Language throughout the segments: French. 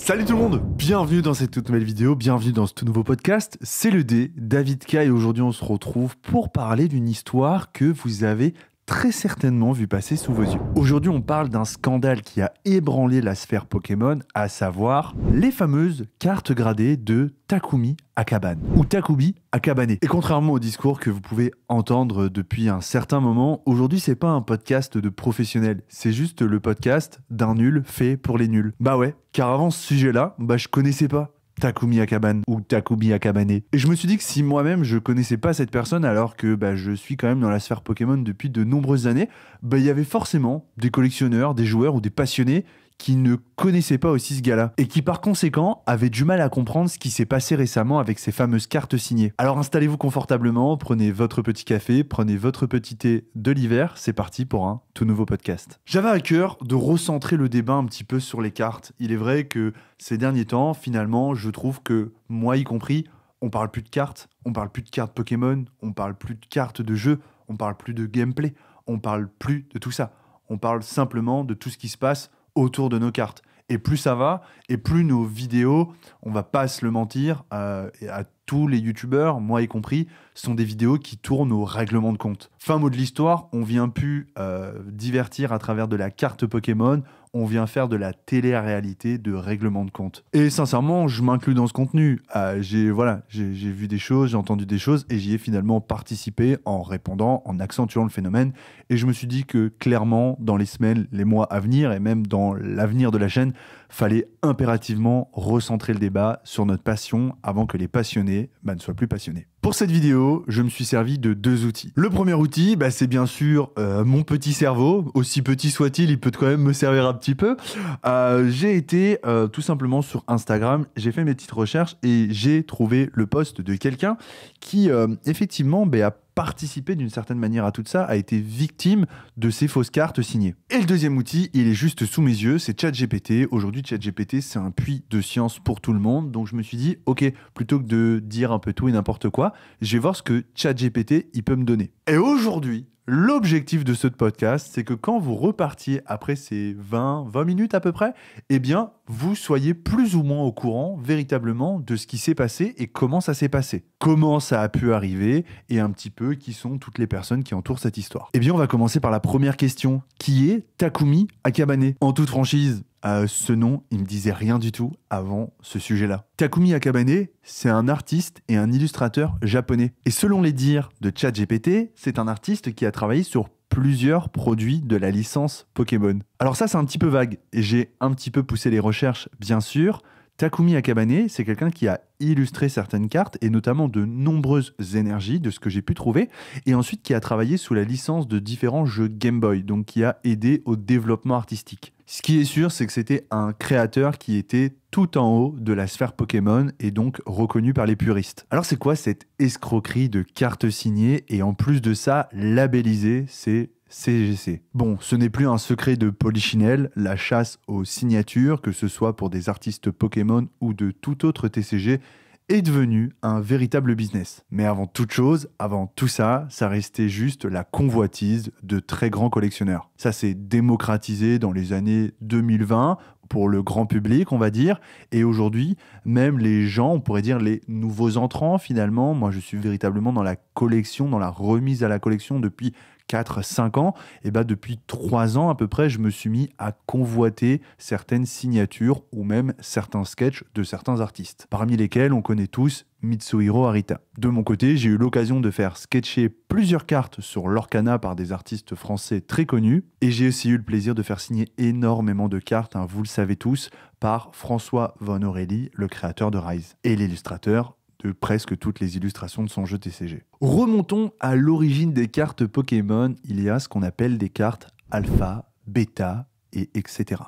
Salut tout le monde, bienvenue dans cette toute nouvelle vidéo, bienvenue dans ce tout nouveau podcast, c'est le D, David K, et aujourd'hui on se retrouve pour parler d'une histoire que vous avez très certainement vu passer sous vos yeux. Aujourd'hui on parle d'un scandale qui a ébranlé la sphère Pokémon, à savoir les fameuses cartes gradées de Takumi Akabane, ou Takumi Akabane. Et contrairement au discours que vous pouvez entendre depuis un certain moment, aujourd'hui c'est pas un podcast de professionnels, c'est juste le podcast d'un nul fait pour les nuls. Bah ouais, car avant ce sujet-là, je connaissais pas Takumi Akabane ou Takumi Akabane. Et je me suis dit que si moi-même je connaissais pas cette personne alors que je suis quand même dans la sphère Pokémon depuis de nombreuses années, il y avait forcément des collectionneurs, des joueurs ou des passionnés qui ne connaissaient pas aussi ce gars-là et qui par conséquent avaient du mal à comprendre ce qui s'est passé récemment avec ces fameuses cartes signées. Alors installez-vous confortablement, prenez votre petit café, prenez votre petit thé de l'hiver, c'est parti pour un tout nouveau podcast. J'avais à cœur de recentrer le débat un petit peu sur les cartes. Il est vrai que ces derniers temps, finalement, je trouve que, moi y compris, on parle plus de cartes, on parle plus de cartes Pokémon, on parle plus de cartes de jeu, on parle plus de gameplay, on parle plus de tout ça. On parle simplement de tout ce qui se passe autour de nos cartes. Et plus ça va, et plus nos vidéos, on va pas se le mentir, à tous les youtubeurs, moi y compris, sont des vidéos qui tournent au règlement de compte. Fin mot de l'histoire, on vient plus divertir à travers de la carte Pokémon, on vient faire de la télé-réalité de règlement de compte. Et sincèrement, je m'inclus dans ce contenu. J'ai vu des choses, j'ai entendu des choses, et j'y ai finalement participé en répondant, en accentuant le phénomène. Et je me suis dit que clairement, dans les semaines, les mois à venir, et même dans l'avenir de la chaîne, fallait impérativement recentrer le débat sur notre passion avant que les passionnés ne soient plus passionnés. Pour cette vidéo, je me suis servi de deux outils. Le premier outil, c'est bien sûr mon petit cerveau. Aussi petit soit-il, il peut quand même me servir un petit peu. J'ai été tout simplement sur Instagram, j'ai fait mes petites recherches et j'ai trouvé le post de quelqu'un qui effectivement a participé d'une certaine manière à tout ça, a été victime de ces fausses cartes signées. Et le deuxième outil, il est juste sous mes yeux, c'est ChatGPT. Aujourd'hui, ChatGPT, c'est un puits de science pour tout le monde. Donc je me suis dit, ok, plutôt que de dire un peu tout et n'importe quoi, je vais voir ce que ChatGPT, il peut me donner. Et aujourd'hui, l'objectif de ce podcast, c'est que quand vous repartiez après ces 20 minutes à peu près, vous soyez plus ou moins au courant véritablement de ce qui s'est passé et comment ça s'est passé. Comment ça a pu arriver et un petit peu qui sont toutes les personnes qui entourent cette histoire. On va commencer par la première question. Qui est Takumi Akabane ? En toute franchise, ce nom, il me disait rien du tout avant ce sujet-là. Takumi Akabane, c'est un artiste et un illustrateur japonais. Et selon les dires de ChatGPT, c'est un artiste qui a travaillé sur plusieurs produits de la licence Pokémon. Alors ça, c'est un petit peu vague. Et j'ai un petit peu poussé les recherches, bien sûr. Takumi Akabane, c'est quelqu'un qui a illustré certaines cartes et notamment de nombreuses énergies, de ce que j'ai pu trouver, et ensuite qui a travaillé sous la licence de différents jeux Game Boy, donc qui a aidé au développement artistique. Ce qui est sûr, c'est que c'était un créateur qui était tout en haut de la sphère Pokémon et donc reconnu par les puristes. Alors c'est quoi cette escroquerie de cartes signées et en plus de ça, labellisées, c'est CGC. Bon, ce n'est plus un secret de Polichinelle, la chasse aux signatures, que ce soit pour des artistes Pokémon ou de tout autre TCG, est devenu un véritable business. Mais avant toute chose, avant tout ça, ça restait juste la convoitise de très grands collectionneurs. Ça s'est démocratisé dans les années 2020 pour le grand public, on va dire, et aujourd'hui, même les gens, on pourrait dire les nouveaux entrants finalement, moi je suis véritablement dans la collection, dans la remise à la collection depuis 4-5 ans, et depuis 3 ans à peu près, je me suis mis à convoiter certaines signatures ou même certains sketchs de certains artistes, parmi lesquels on connaît tous Mitsuhiro Arita. De mon côté, j'ai eu l'occasion de faire sketcher plusieurs cartes sur Lorcana par des artistes français très connus, et j'ai aussi eu le plaisir de faire signer énormément de cartes, vous le savez tous, par François Von Aurélie, le créateur de Rise, et l'illustrateur de presque toutes les illustrations de son jeu TCG. Remontons à l'origine des cartes Pokémon, il y a ce qu'on appelle des cartes alpha, bêta et etc.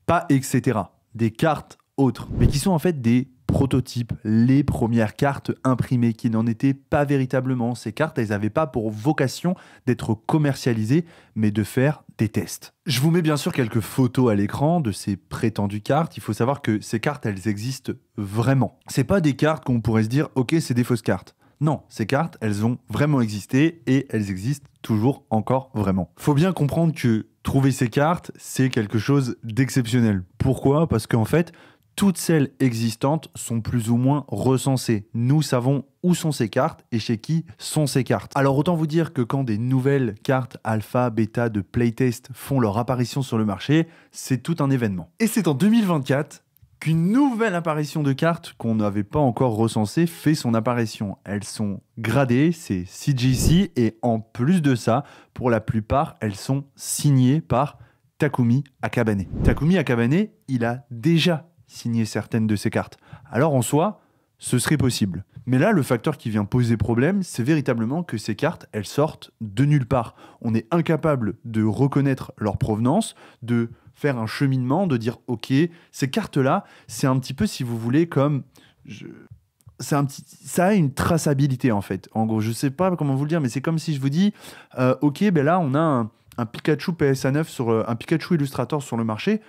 Pas etc. Des cartes autres, mais qui sont en fait des prototypes, les premières cartes imprimées qui n'en étaient pas véritablement. Ces cartes, elles n'avaient pas pour vocation d'être commercialisées, mais de faire des tests. Je vous mets bien sûr quelques photos à l'écran de ces prétendues cartes. Il faut savoir que ces cartes, elles existent vraiment. C'est pas des cartes qu'on pourrait se dire, ok, c'est des fausses cartes. Non, ces cartes, elles ont vraiment existé et elles existent toujours encore vraiment. Faut bien comprendre que trouver ces cartes, c'est quelque chose d'exceptionnel. Pourquoi ? Parce qu'en fait, toutes celles existantes sont plus ou moins recensées. Nous savons où sont ces cartes et chez qui sont ces cartes. Alors autant vous dire que quand des nouvelles cartes alpha, bêta de playtest font leur apparition sur le marché, c'est tout un événement. Et c'est en 2024 qu'une nouvelle apparition de cartes qu'on n'avait pas encore recensée fait son apparition. Elles sont gradées, c'est CGC, et en plus de ça, pour la plupart, elles sont signées par Takumi Akabane. Takumi Akabane, il a déjà signé certaines de ces cartes. Alors en soi, ce serait possible. Mais là, le facteur qui vient poser problème, c'est véritablement que ces cartes, elles sortent de nulle part. On est incapable de reconnaître leur provenance, de faire un cheminement, de dire « Ok, ces cartes-là, c'est un petit peu, si vous voulez, comme... ça a une traçabilité, en fait. En gros, je ne sais pas comment vous le dire, mais c'est comme si je vous dis Ok, ben là, on a un Pikachu PSA 9, un Pikachu Illustrator sur le marché.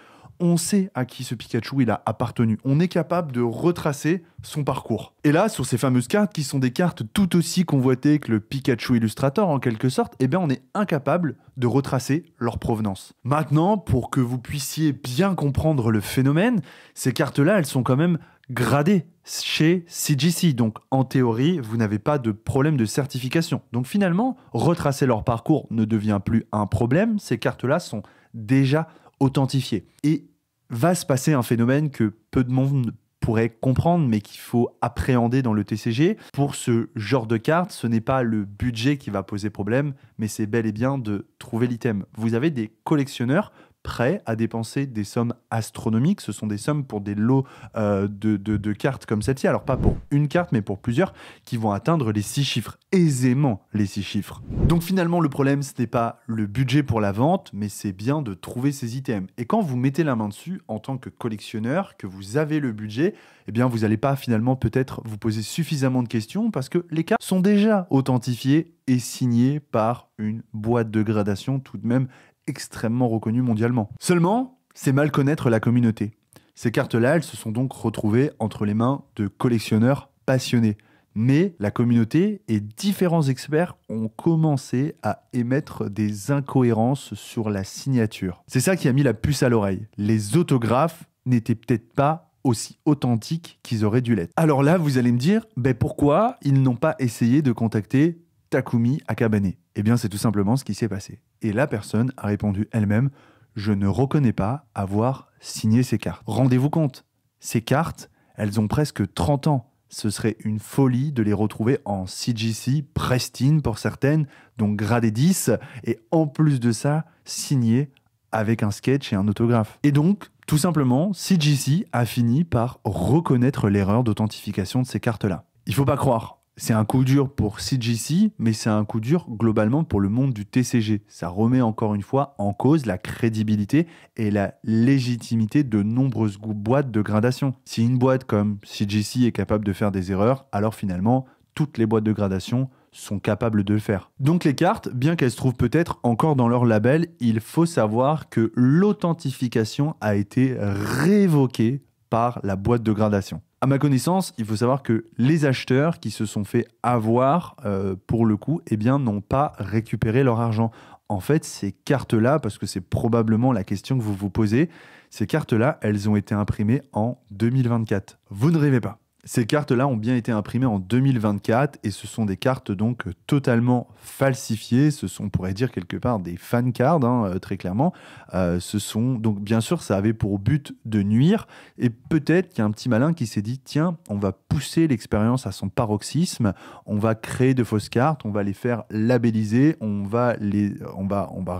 On sait à qui ce Pikachu il a appartenu. On est capable de retracer son parcours. Et là, sur ces fameuses cartes, qui sont des cartes tout aussi convoitées que le Pikachu Illustrator en quelque sorte, eh bien on est incapable de retracer leur provenance. Maintenant, pour que vous puissiez bien comprendre le phénomène, ces cartes-là, elles sont quand même gradées chez CGC. Donc en théorie, vous n'avez pas de problème de certification. Donc finalement, retracer leur parcours ne devient plus un problème. Ces cartes-là sont déjà authentifiées. Et va se passer un phénomène que peu de monde pourrait comprendre, mais qu'il faut appréhender dans le TCG. Pour ce genre de carte, ce n'est pas le budget qui va poser problème, mais c'est bel et bien de trouver l'item. Vous avez des collectionneurs prêts à dépenser des sommes astronomiques. Ce sont des sommes pour des lots de cartes comme celle-ci. Alors pas pour une carte, mais pour plusieurs, qui vont atteindre les 6 chiffres. Aisément les 6 chiffres. Donc finalement, le problème, ce n'est pas le budget pour la vente, mais c'est bien de trouver ces items. Et quand vous mettez la main dessus, en tant que collectionneur, que vous avez le budget, eh bien vous n'allez pas finalement peut-être vous poser suffisamment de questions parce que les cartes sont déjà authentifiées et signées par une boîte de gradation tout de même extrêmement reconnue mondialement. Seulement, c'est mal connaître la communauté. Ces cartes-là, elles se sont donc retrouvées entre les mains de collectionneurs passionnés. Mais la communauté et différents experts ont commencé à émettre des incohérences sur la signature. C'est ça qui a mis la puce à l'oreille. Les autographes n'étaient peut-être pas aussi authentiques qu'ils auraient dû l'être. Alors là, vous allez me dire, pourquoi ils n'ont pas essayé de contacter Takumi Akabane? Eh bien, c'est tout simplement ce qui s'est passé. Et la personne a répondu elle-même, je ne reconnais pas avoir signé ces cartes. Rendez-vous compte, ces cartes, elles ont presque 30 ans. Ce serait une folie de les retrouver en CGC, pristine pour certaines, donc gradé 10, et en plus de ça, signé avec un sketch et un autographe. Et donc, tout simplement, CGC a fini par reconnaître l'erreur d'authentification de ces cartes-là. Il ne faut pas croire. C'est un coup dur pour CGC, mais c'est un coup dur globalement pour le monde du TCG. Ça remet encore une fois en cause la crédibilité et la légitimité de nombreuses boîtes de gradation. Si une boîte comme CGC est capable de faire des erreurs, alors finalement, toutes les boîtes de gradation sont capables de le faire. Donc les cartes, bien qu'elles se trouvent peut-être encore dans leur label, il faut savoir que l'authentification a été révoquée par la boîte de gradation. À ma connaissance, il faut savoir que les acheteurs qui se sont fait avoir, pour le coup, n'ont pas récupéré leur argent. En fait, ces cartes-là, parce que c'est probablement la question que vous vous posez, ces cartes-là, elles ont été imprimées en 2024. Vous ne rêvez pas. Ces cartes-là ont bien été imprimées en 2024 et ce sont des cartes donc totalement falsifiées. Ce sont, on pourrait dire quelque part, des fan cards, très clairement. Ce sont donc, bien sûr, ça avait pour but de nuire. Et peut-être qu'il y a un petit malin qui s'est dit, tiens, on va pousser l'expérience à son paroxysme. On va créer de fausses cartes, on va les faire labelliser, on va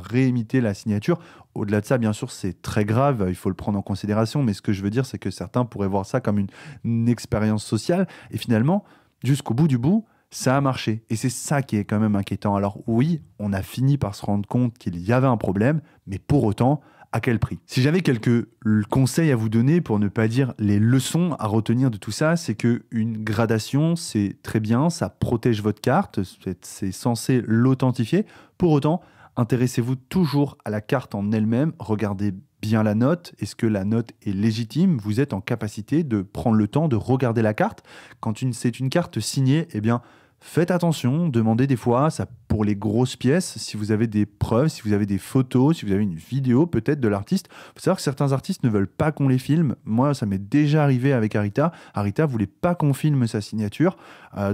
réimiter la signature. Au-delà de ça, bien sûr, c'est très grave, il faut le prendre en considération, mais ce que je veux dire, c'est que certains pourraient voir ça comme une expérience sociale, et finalement, jusqu'au bout du bout, ça a marché. Et c'est ça qui est quand même inquiétant. Alors oui, on a fini par se rendre compte qu'il y avait un problème, mais pour autant, à quel prix? Si j'avais quelques conseils à vous donner, pour ne pas dire les leçons à retenir de tout ça, c'est qu'une gradation, c'est très bien, ça protège votre carte, c'est censé l'authentifier. Pour autant, intéressez-vous toujours à la carte en elle-même, regardez bien la note, est-ce que la note est légitime? Vous êtes en capacité de prendre le temps de regarder la carte. Quand c'est une carte signée, eh bien, faites attention, demandez des fois, ça pour les grosses pièces, si vous avez des preuves, si vous avez des photos, si vous avez une vidéo peut-être de l'artiste. Il faut savoir que certains artistes ne veulent pas qu'on les filme. Moi, ça m'est déjà arrivé avec Arita. Arita voulait pas qu'on filme sa signature.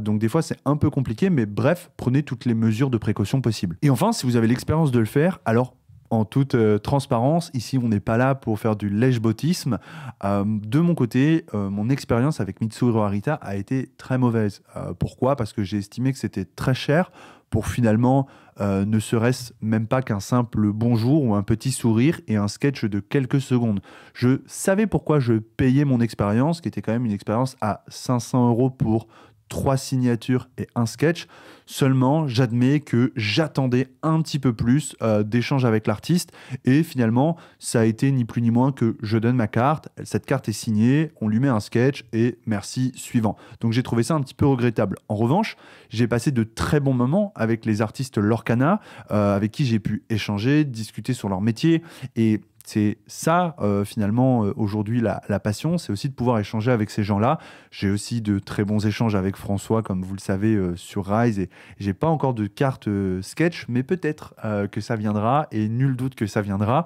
Donc des fois, c'est un peu compliqué, mais bref, prenez toutes les mesures de précaution possibles. Et enfin, si vous avez l'expérience de le faire, alors en toute transparence, ici on n'est pas là pour faire du lèche-bottisme. De mon côté, mon expérience avec Mitsuhiro Arita a été très mauvaise. Pourquoi? Parce que j'ai estimé que c'était très cher pour finalement ne serait-ce même pas qu'un simple bonjour ou un petit sourire et un sketch de quelques secondes. Je savais pourquoi je payais mon expérience, qui était quand même une expérience à 500 € pour 3 signatures et un sketch. Seulement, j'admets que j'attendais un petit peu plus d'échanges avec l'artiste et finalement, ça a été ni plus ni moins que je donne ma carte, cette carte est signée, on lui met un sketch et merci, suivant. Donc j'ai trouvé ça un petit peu regrettable. En revanche, j'ai passé de très bons moments avec les artistes Lorcana, avec qui j'ai pu échanger, discuter sur leur métier et c'est ça, finalement, aujourd'hui, la passion, c'est aussi de pouvoir échanger avec ces gens-là. J'ai aussi de très bons échanges avec François, comme vous le savez, sur Rise. Et j'ai pas encore de carte sketch, mais peut-être que ça viendra. Et nul doute que ça viendra.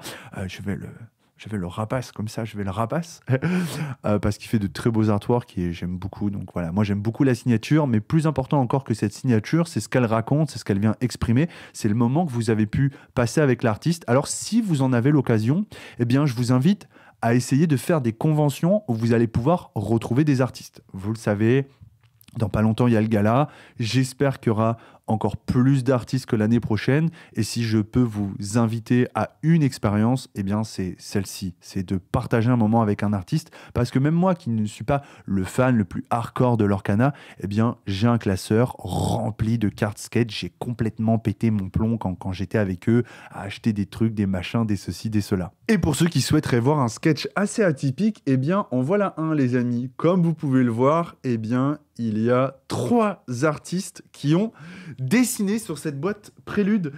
Je vais le rapace comme ça, je vais le rapace parce qu'il fait de très beaux artworks et j'aime beaucoup. Donc voilà, moi j'aime beaucoup la signature, mais plus important encore que cette signature, c'est ce qu'elle raconte, c'est ce qu'elle vient exprimer, c'est le moment que vous avez pu passer avec l'artiste. Alors si vous en avez l'occasion, eh bien je vous invite à essayer de faire des conventions où vous allez pouvoir retrouver des artistes. Vous le savez, dans pas longtemps, il y a le gala. J'espère qu'il y aura encore plus d'artistes que l'année prochaine. Et si je peux vous inviter à une expérience, eh bien, c'est celle-ci. C'est de partager un moment avec un artiste. Parce que même moi, qui ne suis pas le fan le plus hardcore de Lorcana, eh bien, j'ai un classeur rempli de cartes sketch. J'ai complètement pété mon plomb quand j'étais avec eux, à acheter des trucs, des machins, des ceci, des cela. Et pour ceux qui souhaiteraient voir un sketch assez atypique, eh bien, en voilà un, les amis. Comme vous pouvez le voir, eh bien, il y a 3 artistes qui ont dessiné sur cette boîte Prélude.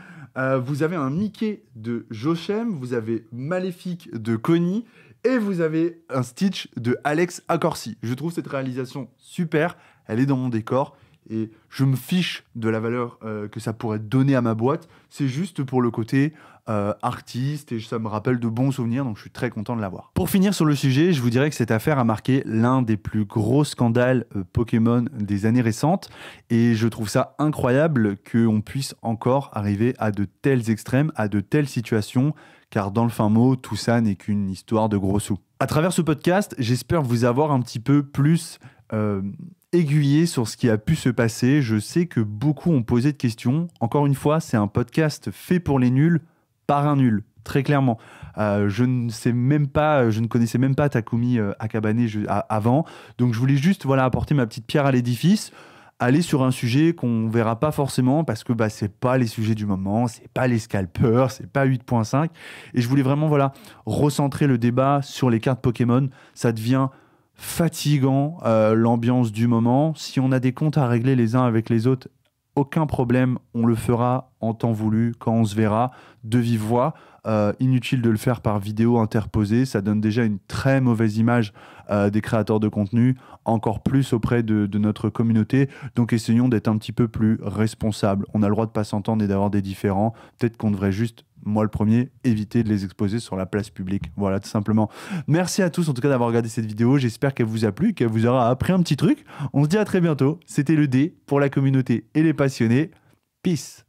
Vous avez un Mickey de Jochem, vous avez Maléfique de Connie et vous avez un Stitch de Alex Accorsi. Je trouve cette réalisation super, elle est dans mon décor et je me fiche de la valeur que ça pourrait donner à ma boîte. C'est juste pour le côté artiste et ça me rappelle de bons souvenirs, donc je suis très content de l'avoir. Pour finir sur le sujet, je vous dirais que cette affaire a marqué l'un des plus gros scandales Pokémon des années récentes et je trouve ça incroyable qu'on puisse encore arriver à de tels extrêmes, à de telles situations, car dans le fin mot, tout ça n'est qu'une histoire de gros sous. À travers ce podcast, j'espère vous avoir un petit peu plus aiguillé sur ce qui a pu se passer. Je sais que beaucoup ont posé de questions. Encore une fois, c'est un podcast fait pour les nuls, par un nul, très clairement. Je ne connaissais même pas Takumi Akabane avant. Donc je voulais juste apporter ma petite pierre à l'édifice, aller sur un sujet qu'on verra pas forcément parce que c'est pas les sujets du moment, c'est pas les scalpers, c'est pas 8.5. Et je voulais vraiment recentrer le débat sur les cartes Pokémon. Ça devient fatigant, l'ambiance du moment. Si on a des comptes à régler les uns avec les autres, aucun problème, on le fera en temps voulu, quand on se verra, de vive voix. Inutile de le faire par vidéo interposée, ça donne déjà une très mauvaise image des créateurs de contenu, encore plus auprès de notre communauté. Donc essayons d'être un petit peu plus responsables. On a le droit de pas s'entendre et d'avoir des différends. Peut-être qu'on devrait juste, moi le premier, éviter de les exposer sur la place publique. Voilà, tout simplement. Merci à tous en tout cas d'avoir regardé cette vidéo. J'espère qu'elle vous a plu, qu'elle vous aura appris un petit truc. On se dit à très bientôt. C'était le D pour la communauté et les passionnés. Peace.